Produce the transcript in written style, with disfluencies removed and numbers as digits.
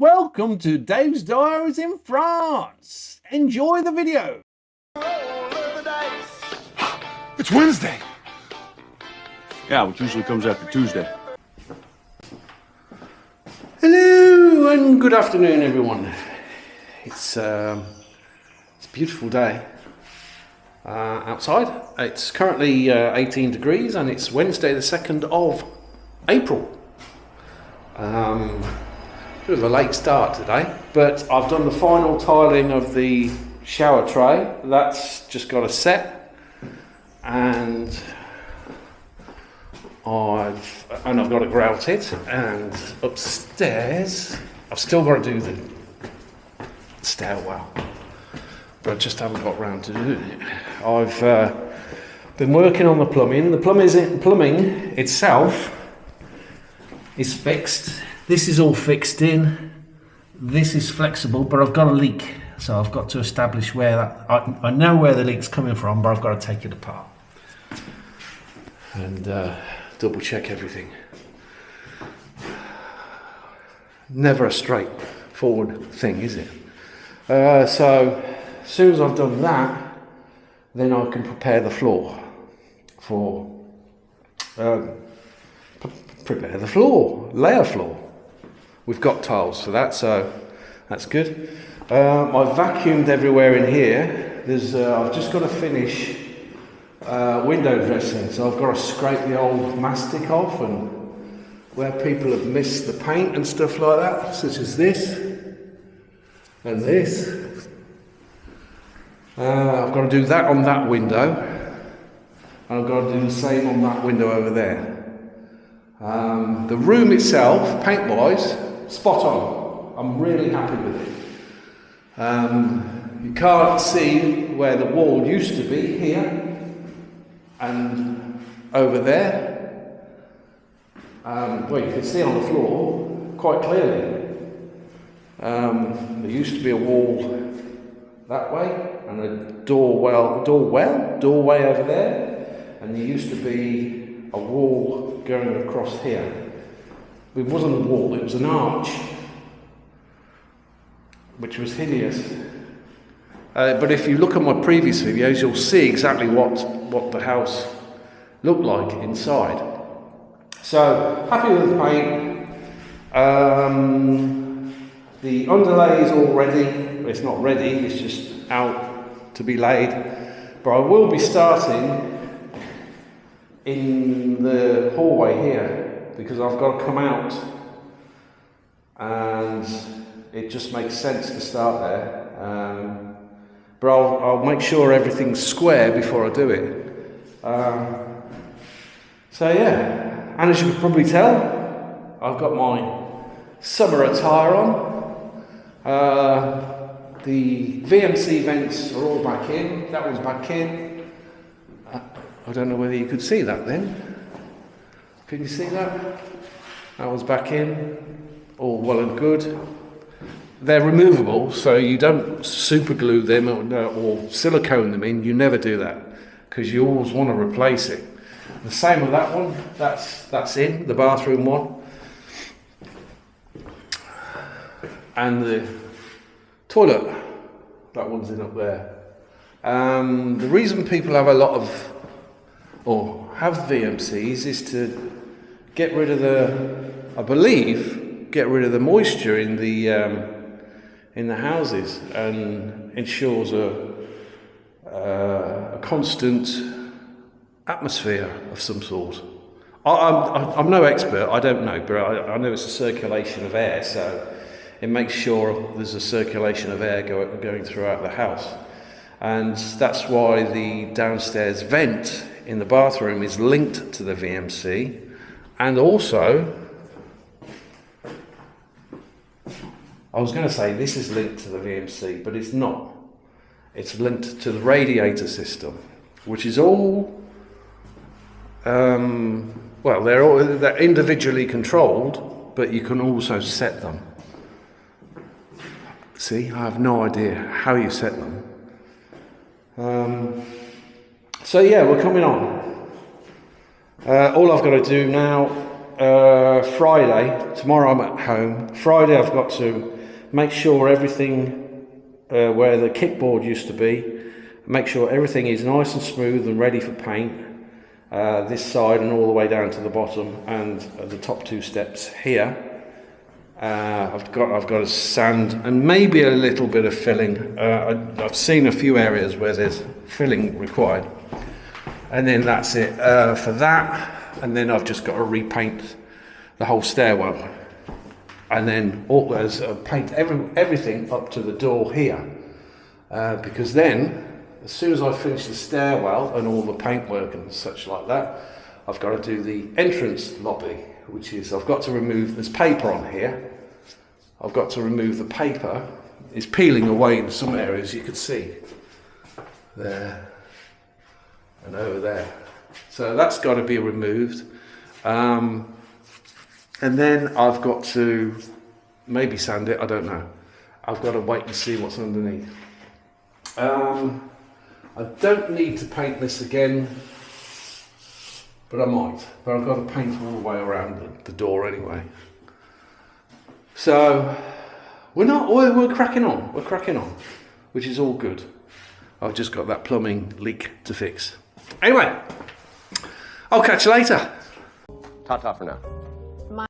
Welcome to Dave's Diaries in France. Enjoy the video. It's Wednesday. Yeah, which usually comes after Tuesday. Hello and good afternoon, everyone. It's a beautiful day outside. It's currently 18 degrees and it's Wednesday the 2nd of April. Bit of a late start today, but I've done the final tiling of the shower tray. That's just got a set, and I've got to grout it. And upstairs, I've still got to do the stairwell, but I just haven't got round to doing it. I've been working on the plumbing. The plumbing itself is fixed. This is all fixed in. This is flexible, but I've got a leak, so I've got to establish where that. I know where the leak's coming from, but I've got to take it apart and double check everything. Never a straightforward thing, is it? So as soon as I've done that, then I can prepare the floor for layer floor. We've got tiles for that, so that's good. I've vacuumed everywhere in here. I've just got to finish window dressing, so I've got to scrape the old mastic off and where people have missed the paint and stuff like that, such as this and this. I've got to do that on that window, and I've got to do the same on that window over there. The room itself, paint-wise, spot on. I'm really happy with it. You can't see where the wall used to be here and over there. Well, you can see on the floor quite clearly. There used to be a wall that way and a doorway over there, and there used to be a wall going across here. It wasn't a wall, it was an arch, which was hideous. But if you look at my previous videos, you'll see exactly what the house looked like inside. So, happy with the paint. The underlay is all ready. It's not ready, it's just out to be laid. But I will be starting in the hallway here, because I've got to come out and it just makes sense to start there. But I'll make sure everything's square before I do it. So yeah, and as you can probably tell, I've got my summer attire on. The VMC vents are all back in. That one's back in. I don't know whether you could see that then. Can you see that? That was back in, all well and good. They're removable, so you don't super glue them or silicone them in. You never do that, because you always want to replace it. The same with that one. That's in the bathroom one, and the toilet. That one's in up there. The reason people have a lot of have VMCs is to get rid of get rid of the moisture in the houses, and ensures a constant atmosphere of some sort. I'm no expert, I don't know, but I know it's a circulation of air, so it makes sure there's a circulation of air going throughout the house. And that's why the downstairs vent in the bathroom is linked to the VMC, and also, I was going to say this is linked to the VMC, but it's not. It's linked to the radiator system, which is all, they're individually controlled, but you can also set them. See, I have no idea how you set them. So yeah, we're coming on. All I've got to do now Friday, tomorrow I'm at home. Friday I've got to make sure everything where the kickboard used to be, make sure everything is nice and smooth and ready for paint. This side and all the way down to the bottom and the top 2 steps here. I've got to sand and maybe a little bit of filling. I've seen a few areas where there's filling required. And then that's it for that. And then I've just got to repaint the whole stairwell. And then paint everything up to the door here. Because then, as soon as I finish the stairwell and all the paintwork and such like that, I've got to do the entrance lobby, which is I've got to remove, there's paper on here. I've got to remove the paper. It's peeling away in some areas, you can see. There. And over there. So that's got to be removed. And then I've got to maybe sand it, I don't know. I've got to wait and see what's underneath. I don't need to paint this again, but I might. But I've got to paint all the way around the door anyway. So we're cracking on. We're cracking on, which is all good. I've just got that plumbing leak to fix. Anyway, I'll catch you later. Ta-ta for now.